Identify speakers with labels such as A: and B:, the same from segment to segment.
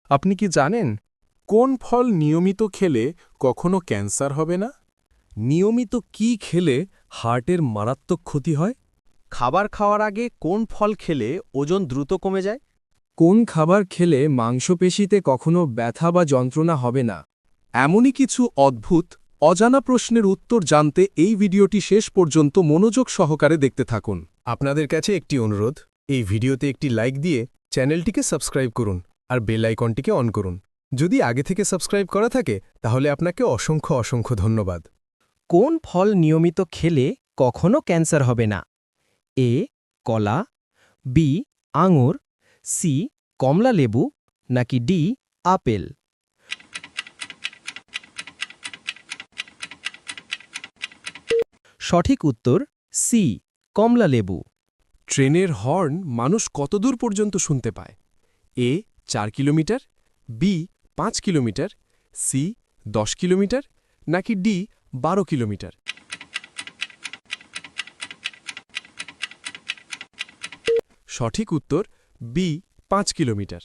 A: আপনি কি জানেন কোন ফল নিয়মিত খেলে কখনো ক্যান্সার হবে না?
B: নিয়মিত কি খেলে হার্টের মারাত্মক ক্ষতি হয়?
C: খাবার খাওয়ার আগে কোন ফল খেলে ওজন দ্রুত কমে যায়?
B: কোন খাবার খেলে মাংসপেশিতে কখনো ব্যথা বা যন্ত্রণা হবে না?
A: এমনই কিছু অদ্ভুত অজানা প্রশ্নের উত্তর জানতে এই ভিডিওটি শেষ পর্যন্ত মনোযোগ সহকারে দেখতে থাকুন।
D: আপনাদের কাছে একটি অনুরোধ, এই ভিডিওতে একটি লাইক দিয়ে চ্যানেলটিকে সাবস্ক্রাইব করুন আর বেল আইকনটিকে অন করুন। যদি আগে থেকে সাবস্ক্রাইব করা থাকে তাহলে আপনাকে অসংখ্য অসংখ্য ধন্যবাদ।
C: কোন ফল নিয়মিত খেলে কখনো ক্যান্সার হবে না? এ কলা, বি আঙুর, সি কমলা লেবু, নাকি ডি আপেল? সঠিক উত্তর সি কমলা লেবু।
A: ট্রেনের হর্ন মানুষ কতদূর পর্যন্ত শুনতে পায়? A 4 kilometre, B 5 kilometre, C 10 kilometre, নাকি ডি 12 কিলোমিটার? সঠিক উত্তর বি 5 কিলোমিটার।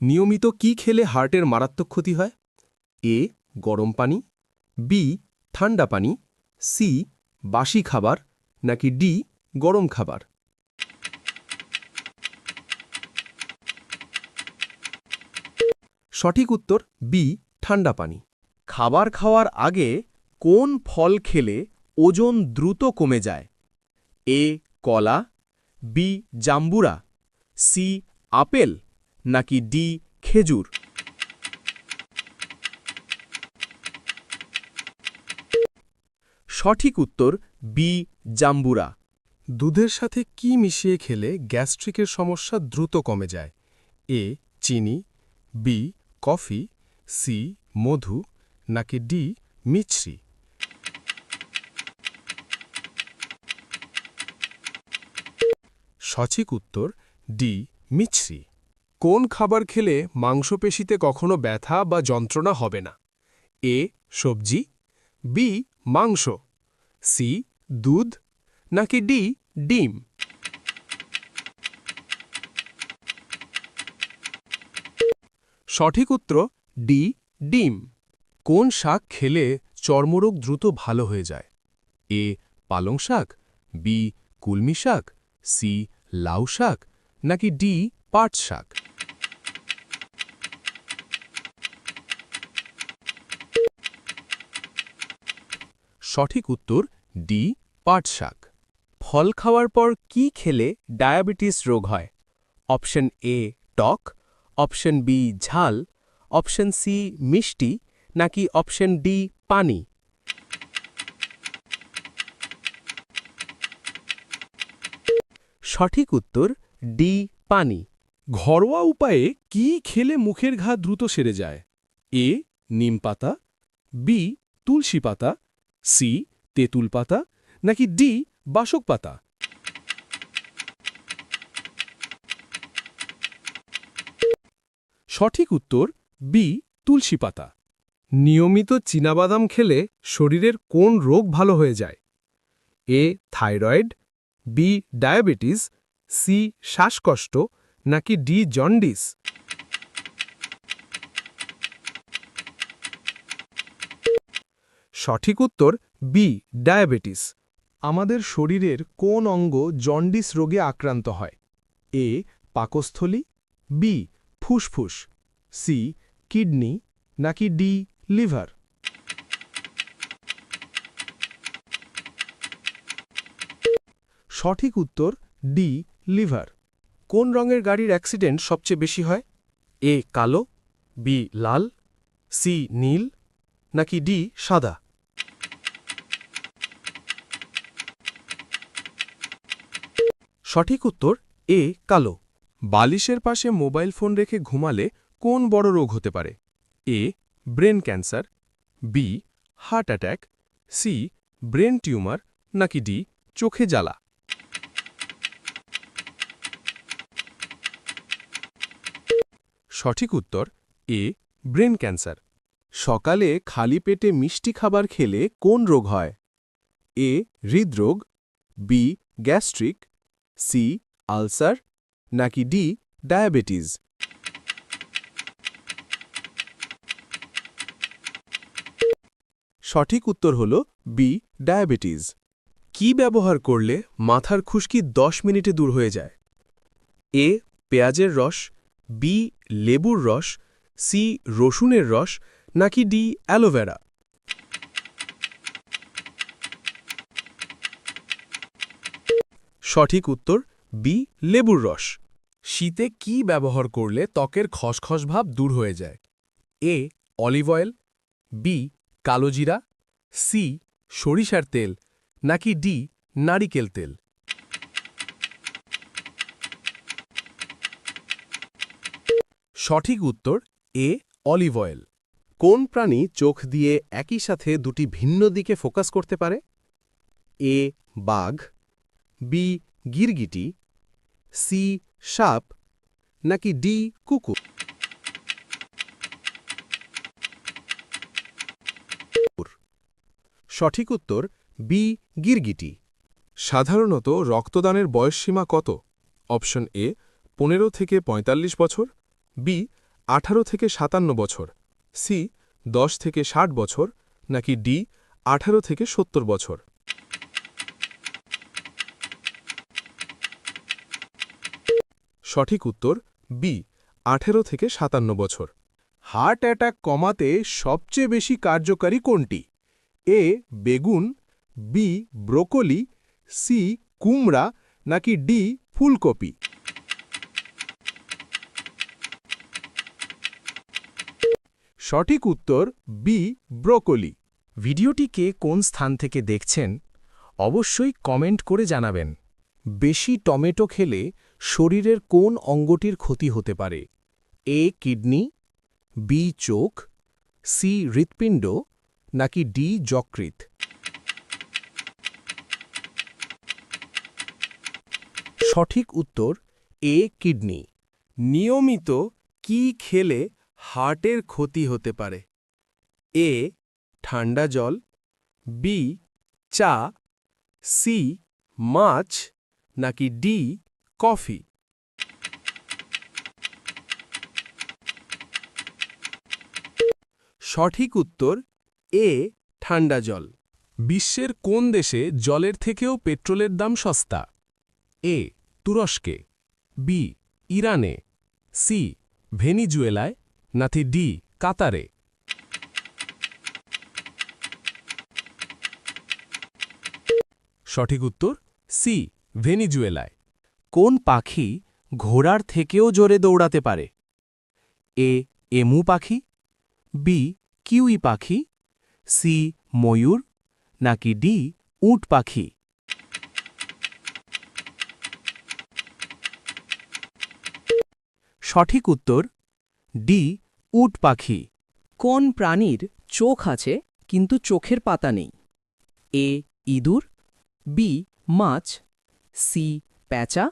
A: নিয়মিত কি খেলে হার্টের মারাত্মক ক্ষতি হয়? এ গরম পানি, বি ঠান্ডা পানি, সি বাসি খাবার, নাকি ডি গরম খাবার? সঠিক উত্তর বি ঠান্ডা পানি। খাবার খাওয়ার আগে কোন ফল খেলে ওজন দ্রুত কমে যায়? এ কলা, বি জাম্বুরা, সি আপেল, নাকি ডি খেজুর? সঠিক উত্তর বি জাম্বুরা। দুধের সাথে কি মিশিয়ে খেলে গ্যাস্ট্রিকের সমস্যা দ্রুত কমে যায়? এ চিনি, বি কফি, সি মধু, নাকি ডি মিছরি? সঠিক উত্তর ডি মিছরি। কোন খাবার খেলে মাংসপেশিতে কখনো ব্যথা বা যন্ত্রণা হবে না? এ সবজি, বি মাংস, সি দুধ, নাকি ডি ডিম? সঠিক উত্তর ডি ডিম। কোন শাক খেলে চর্মরোগ দ্রুত ভালো হয়ে যায়? এ পালং শাক, বি কুলমি শাক, সি লাউ শাক, নাকি ডি পাট শাক? সঠিক উত্তর ডি পাট শাক। ফল খাওয়ার পর কি খেলে ডায়াবেটিস রোগ হয়? অপশন এ টক, অপশন বি ঝাল, অপশন সি মিষ্টি, নাকি অপশন ডি পানি? সঠিক উত্তর ডি পানি। ঘরোয়া উপায়ে কি খেলে মুখের ঘা দ্রুত সেরে যায়? এ নিমপাতা, বি তুলসী পাতা, সি তেঁতুল পাতা, নাকি ডি বাসক পাতা? সঠিক উত্তর বি তুলসী পাতা। নিয়মিত চীনাবাদাম খেলে শরীরের কোন রোগ ভালো হয়ে যায়? A thyroid, B diabetes, C শ্বাসকষ্ট, নাকি ডি জন্ডিস? সঠিক উত্তর বি ডায়াবেটিস। আমাদের শরীরের কোন অঙ্গ জন্ডিস রোগে আক্রান্ত হয়? এ পাকস্থলী, বি ফুসফুস, সি কিডনি, নাকি ডি লিভার? সঠিক উত্তর ডি লিভার। কোন রঙের গাড়ির অ্যাক্সিডেন্ট সবচেয়ে বেশি হয়? এ কালো, বি লাল, সি নীল, নাকি ডি সাদা? সঠিক উত্তর এ কালো। বালিশের পাশে মোবাইল ফোন রেখে ঘুমালে কোন বড় রোগ হতে পারে? A brain cancer, B heart attack, C brain tumor, নাকি ডি চোখে জ্বালা? সঠিক উত্তর এ ব্রেন ক্যান্সার। সকালে খালি পেটে মিষ্টি খাবার খেলে কোন রোগ হয়? এ হৃদরোগ, বি গ্যাস্ট্রিক, সি আলসার, নাকি ডি ডায়াবেটিস? সঠিক উত্তর হল বি ডায়াবেটিস। কি ব্যবহার করলে মাথার খুশকি 10 মিনিটে দূর হয়ে যায়? এ পেঁয়াজের রস, বি লেবুর রস, সি রসুনের রস, নাকি ডি অ্যালোভেরা? সঠিক উত্তর বি লেবুর রস। শীতে কি ব্যবহার করলে ত্বকের খসখস ভাব দূর হয়ে যায়? এ অলিভ অয়েল, বি কালোজিরা, সি সরিষার তেল, নাকি ডি নারিকেল তেল? সঠিক উত্তর এ অলিভ অয়েল। কোন প্রাণী চোখ দিয়ে একই সাথে দুটি ভিন্ন দিকে ফোকাস করতে পারে? এ বাঘ, বি গিরগিটি, সি সাপ, নাকি ডি কুকুর? সঠিক উত্তর বি গিরগিটি। সাধারণত রক্তদানের বয়সসীমা কত? অপশন এ 15 থেকে 45 বছর, বি 18 থেকে 57 বছর, সি 10 থেকে 60 বছর, নাকি ডি 18 থেকে 70 বছর? সঠিক উত্তর বি 18 থেকে 57 বছর। হার্ট অ্যাটাক কমাতে সবচেয়ে বেশি কার্যকারী কোনটি? এ বেগুন, বি ব্রোকলি, সি কুমড়া, নাকি ডি ফুলকপি? সঠিক উত্তর বি ব্রোকলি। ভিডিওটিকে কোন স্থান থেকে দেখছেন অবশ্যই কমেন্ট করে জানাবেন। বেশি টমেটো খেলে শরীরের কোন অঙ্গটির ক্ষতি হতে পারে? এ কিডনি, বি চোখ, সি হৃৎপিণ্ড, নাকি ডি যকৃৎ? সঠিক উত্তর এ কিডনি। নিয়মিত কি খেলে হার্টের ক্ষতি হতে পারে? এ ঠান্ডা জল, বি চা, সি মাছ, নাকি ডি কফি? সঠিক উত্তর এ ঠান্ডা জল। বিশ্বের কোন দেশে জলের থেকেও পেট্রোলের দাম সস্তা? এ তুরস্কে, বি ইরানে, সি ভেনিজুয়েলায়, নাকি ডি কাতারে? সঠিক উত্তর সি ভেনিজুয়েলায়। কোন পাখি ঘোড়ার থেকেও জোরে দৌড়াতে পারে? এ এমু পাখি, বি কিউই পাখি, সি ময়ূর, নাকি ডি উট পাখি? সঠিক উত্তর ডি উট পাখি।
E: কোন প্রাণীর চোখ আছে কিন্তু চোখের পাতা নেই? এ ইঁদুর, বি মাছ, সি প্যাঁচা,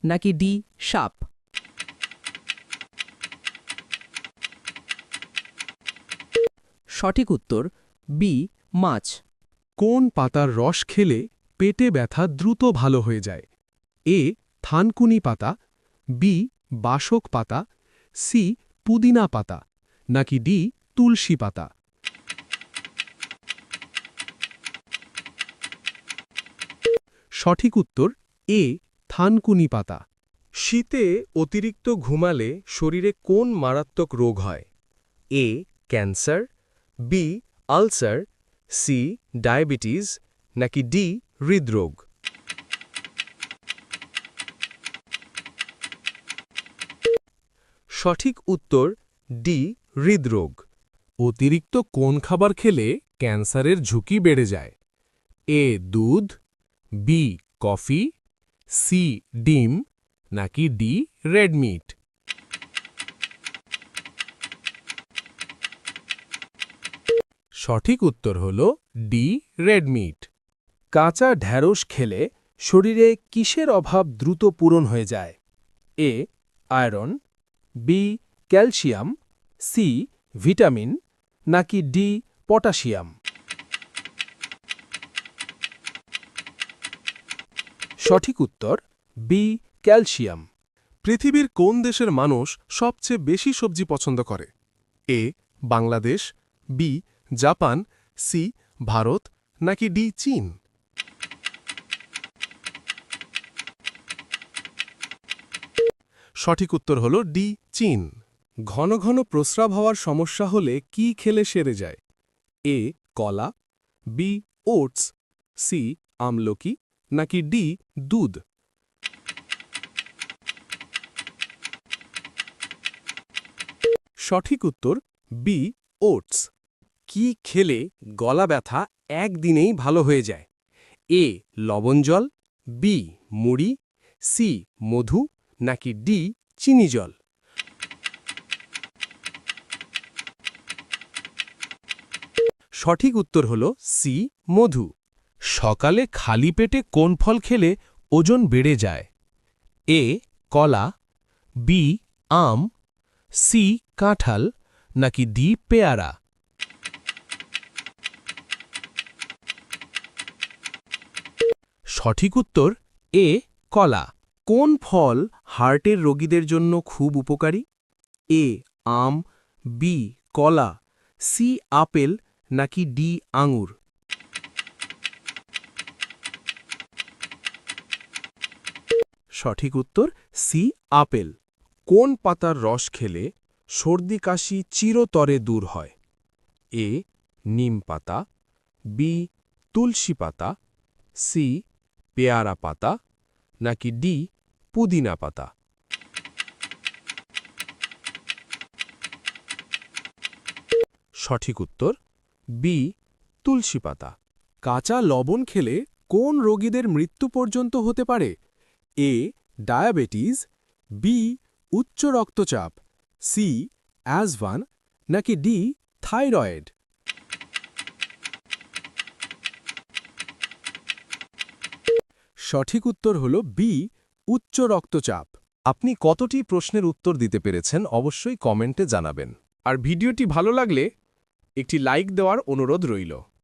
E: নাকি ডি সাপ? সঠিক উত্তর বি মাছ।
A: কোন পাতার রস খেলে পেটে ব্যথা দ্রুত ভালো হয়ে যায়? এ থানকুনি পাতা, বি বাসক পাতা, সি পুদিনা পাতা, নাকি ডি তুলসী পাতা? সঠিক উত্তর এ থানকুনি পাতা। শীতে অতিরিক্ত ঘুমালে শরীরে কোন মারাত্মক রোগ হয়? A cancer, B ulcer, C diabetes, নাকি ডি হৃদরোগ? সঠিক উত্তর ডি হৃদরোগ। অতিরিক্ত কোন খাবার খেলে ক্যান্সারের ঝুঁকি বেড়ে যায়? এ দুধ, বি কফি, সি ডিম, নাকি ডি রেড মিট? সঠিক উত্তর হল ডি রেড মিট। কাঁচা ঢ্যাঁড়স খেলে শরীরে কিসের অভাব দ্রুত পূরণ হয়ে যায়? A iron, B calcium, C vitamin, নাকি ডি পটাশিয়াম? সঠিক উত্তর বি ক্যালসিয়াম। পৃথিবীর কোন দেশের মানুষ সবচেয়ে বেশি সবজি পছন্দ করে? A Bangladesh, B Japan, C
D: Bharat নাকি ডি চীন? সঠিক উত্তর হল ডি চীন। ঘন ঘন প্রস্রাব হওয়ার সমস্যা হলে কি খেলে সেরে যায়? এ কলা, বি ওটস, সি আমলকি নাকি ডি দুধ? সঠিক উত্তর বি ওটস। কি খেলে গলা ব্যথা একদিনেই ভালো হয়ে যায়? এ লবণ জল, বি মুড়ি, সি মধু নাকি ডি চিনি জল? সঠিক উত্তর হল সি মধু। সকালে খালি পেটে কোন ফল খেলে ওজন বেড়ে যায়? এ কলা, বি আম, সি কাঁঠাল নাকি ডি পেয়ারা? সঠিক উত্তর এ কলা। কোন ফল হার্টের রোগীদের জন্য খুব উপকারী? এ আম, বি কলা, সি আপেল নাকি ডি আঙুর? সঠিক উত্তর সি আপেল। কোন পাতার রস খেলে সর্দি কাশি চিরতরে দূর হয়? এ নিম পাতা, বি তুলসী পাতা, সি পেয়ারা পাতা নাকি ডি পুদিনা পাতা? সঠিক উত্তর বি তুলসী পাতা। কাঁচা লবণ খেলে কোন রোগীদের মৃত্যু পর্যন্ত হতে পারে? এ ডায়াবেটিস, বি উচ্চ রক্তচাপ, সি অ্যাজভান নাকি ডি থাইরয়েড? সঠিক উত্তর হল বি উচ্চ রক্তচাপ। আপনি কতটি প্রশ্নের উত্তর দিতে পেরেছেন অবশ্যই কমেন্টে জানাবেন। আর ভিডিওটি ভালো লাগলে একটি লাইক দেওয়ার অনুরোধ রইল।